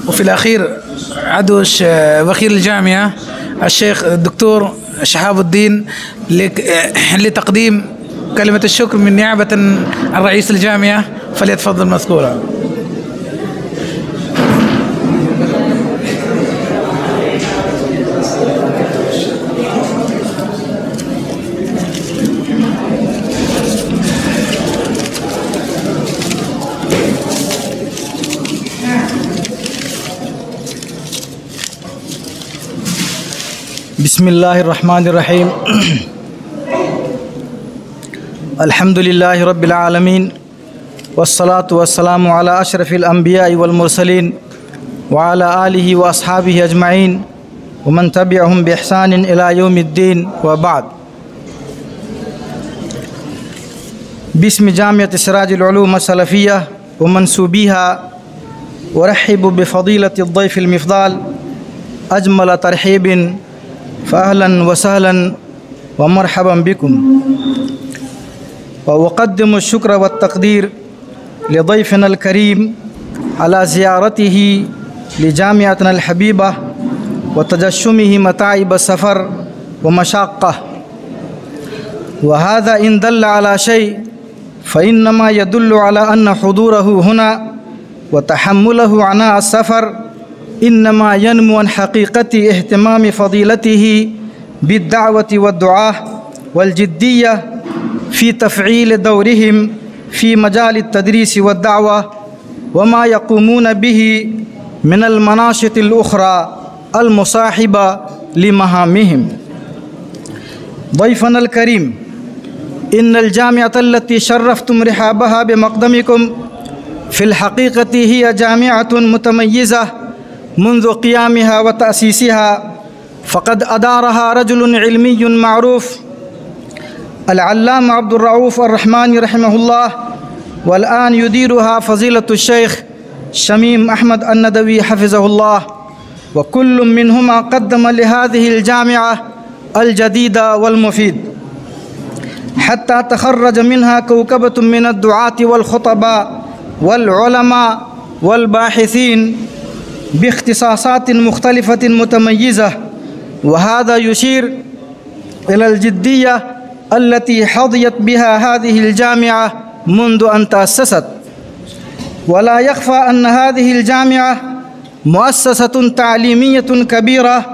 وفي الأخير عضو وكيل الجامعة الشيخ الدكتور شهاب الدين لتقديم كلمة الشكر من نيابة عن رئيس الجامعة، فليتفضل مذكورا. بسم الله الرحمن الرحيم. الحمد لله رب العالمين، والصلاة والسلام على أشرف الأنبياء والمرسلين وعلى آله وأصحابه أجمعين ومن تبعهم بإحسان إلى يوم الدين، وبعد. باسم جامعة سراج العلوم السلفية ومنسوبيها أرحب بفضيلة الضيف المفضال أجمل ترحيب، فأهلا وسهلا ومرحبا بكم. وأقدم الشكر والتقدير لضيفنا الكريم على زيارته لجامعتنا الحبيبة وتجشمه متاعب السفر ومشاقه، وهذا إن دل على شيء فإنما يدل على أن حضوره هنا وتحمله عناء السفر إنما ينمو عن حقيقة اهتمام فضيلته بالدعوة والدعاء والجدية في تفعيل دورهم في مجال التدريس والدعوة وما يقومون به من المناشط الأخرى المصاحبة لمهامهم. ضيفنا الكريم، إن الجامعة التي شرفتم رحابها بمقدمكم في الحقيقة هي جامعة متميزة منذ قيامها وتأسيسها، فقد أدارها رجل علمي معروف العلامة عبد الرؤوف الرحماني رحمه الله، والآن يديرها فضيلة الشيخ شميم أحمد الندوي حفظه الله، وكل منهما قدم لهذه الجامعة الجديد والمفيد حتى تخرج منها كوكبة من الدعاة والخطباء والعلماء والباحثين باختصاصات مختلفة متميزة، وهذا يشير إلى الجدية التي حظيت بها هذه الجامعة منذ أن تأسست. ولا يخفى أن هذه الجامعة مؤسسة تعليمية كبيرة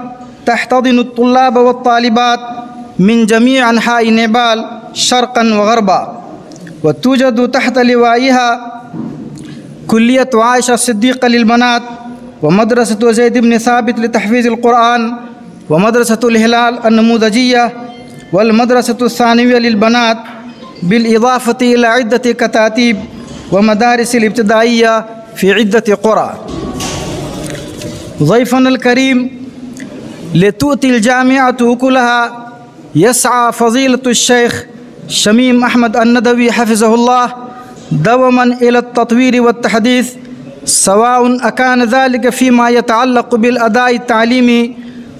تحتضن الطلاب والطالبات من جميع أنحاء نيبال شرقا وغربا، وتوجد تحت لوائها كلية عائشة الصديقة للبنات، ومدرسة زيد بن ثابت لتحفيظ القرآن، ومدرسة الهلال النموذجية، والمدرسة الثانوية للبنات، بالإضافة إلى عدة كتاتيب ومدارس الابتدائية في عدة قرى. ضيفنا الكريم، لتؤتي الجامعة أكلها يسعى فضيلة الشيخ شميم أحمد الندوي حفظه الله دوما إلى التطوير والتحديث، سواء أكان ذلك فيما يتعلق بالأداء التعليمي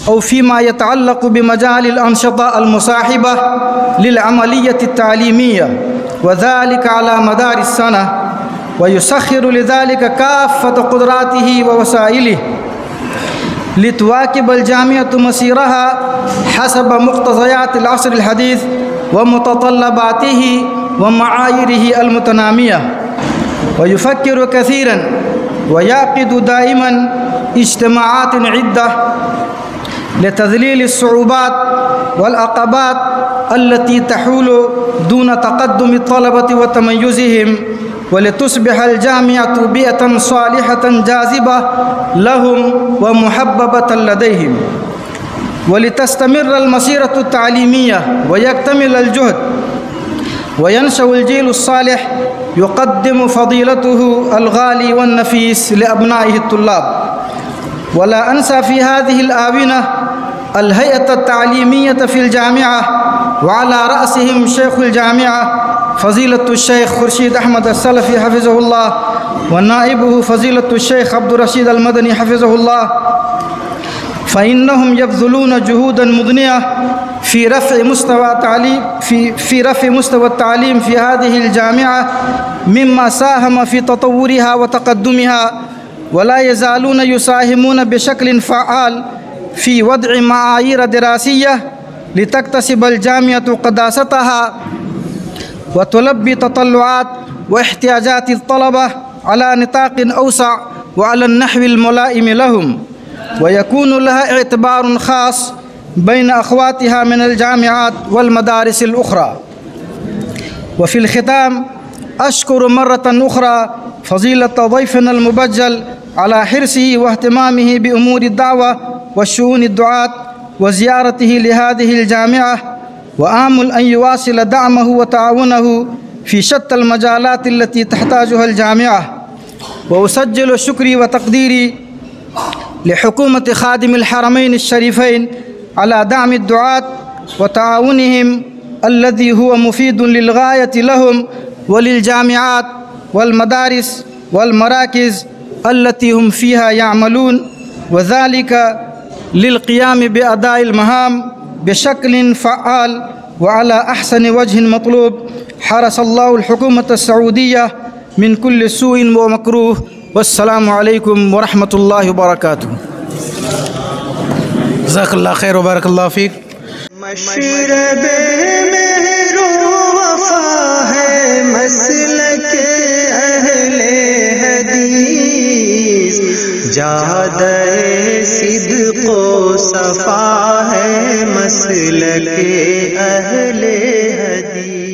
أو فيما يتعلق بمجال الأنشطة المصاحبة للعملية التعليمية، وذلك على مدار السنة، ويسخر لذلك كافة قدراته ووسائله لتواكب الجامعة مسيرها حسب مقتضيات العصر الحديث ومتطلباته ومعاييره المتنامية. ويفكر كثيرا ويعقد دائما اجتماعات عدة لتذليل الصعوبات والعقبات التي تحول دون تقدم الطلبة وتميزهم، ولتصبح الجامعة بيئة صالحة جاذبة لهم ومحببة لديهم، ولتستمر المسيرة التعليمية ويكتمل الجهد وينشأ الجيل الصالح يقدم فضيلته الغالي والنفيس لأبنائه الطلاب. ولا أنسى في هذه الآونة الهيئة التعليمية في الجامعة، وعلى رأسهم شيخ الجامعة فضيلة الشيخ خورشيد أحمد السلفي حفظه الله، ونائبه فضيلة الشيخ عبد الرشيد المدني حفظه الله، فإنهم يبذلون جهودا مضنية في رفع مستوى التعليم في هذه الجامعة، مما ساهم في تطورها وتقدمها वला यज़ालून युसाहिमून बिशक्लिन फ़आल फ़ी वद्अ मआयीर दरासिय्यह लितक्तसिबल जामिअतु क़दासतहा व तुलब्बी ततल्लुआत व इहतियाजाति तलबा अला निताक़िन औसा व अला नहविल मुलाइम लहुम व यकूनु लहा इअतिबारुन ख़ास बैन अख़वातिहा मिनल जामिआत वल मदारिसिल उख़रा। व फ़िल ख़िताम अश्कुरु मर्रतन उख़रा फ़ज़ीलत ज़ैफ़िना अल मुबज्जल अला हिर्सिही व इहतिमामिही बि उमूरि दावा व शुऊनि दुआत व ज़ियारतिही लिहादिहिल जामिआ व आमुल अन युवासिल दाअमहु व ताअवुनहु फ़ी शत्तल मजालात अल्लती तहताजुहल जामिआ व उसज्जिलु शुक्री व तक़दीरी लिहुकूमत ख़ादिमिल हरमैन अश-शरीफ़ैन अला दाअमि दुआत व ताअवुनिहिम अल्लज़ी हुवा मुफ़ीदुन लिल गायति लहुम व लिल जामिआत वल मदारिस वल मराकिज़ अल्लती हुम फ़ीहा याअमलून व ज़ालिका लिल क़ियाम बि अदाइल महाम बिशक्लिन फ़आल व अला अहसन वजहिन मतलूब हरसल्लाहुल हुकूमत अस्सऊदिय्या मिन कुल्लि सूइन व मकरूह। वस्सलामु अलैकुम व रहमतुल्लाहि व बरकातुहू। जज़ाकल्लाह खैर व बारकल्लाहु फ़ीक। मशरबे मेहरो वफ़ा है मसलके अहले हदीस, जादे सिद्क़ो सफ़ा है मसलके अहले हदीस।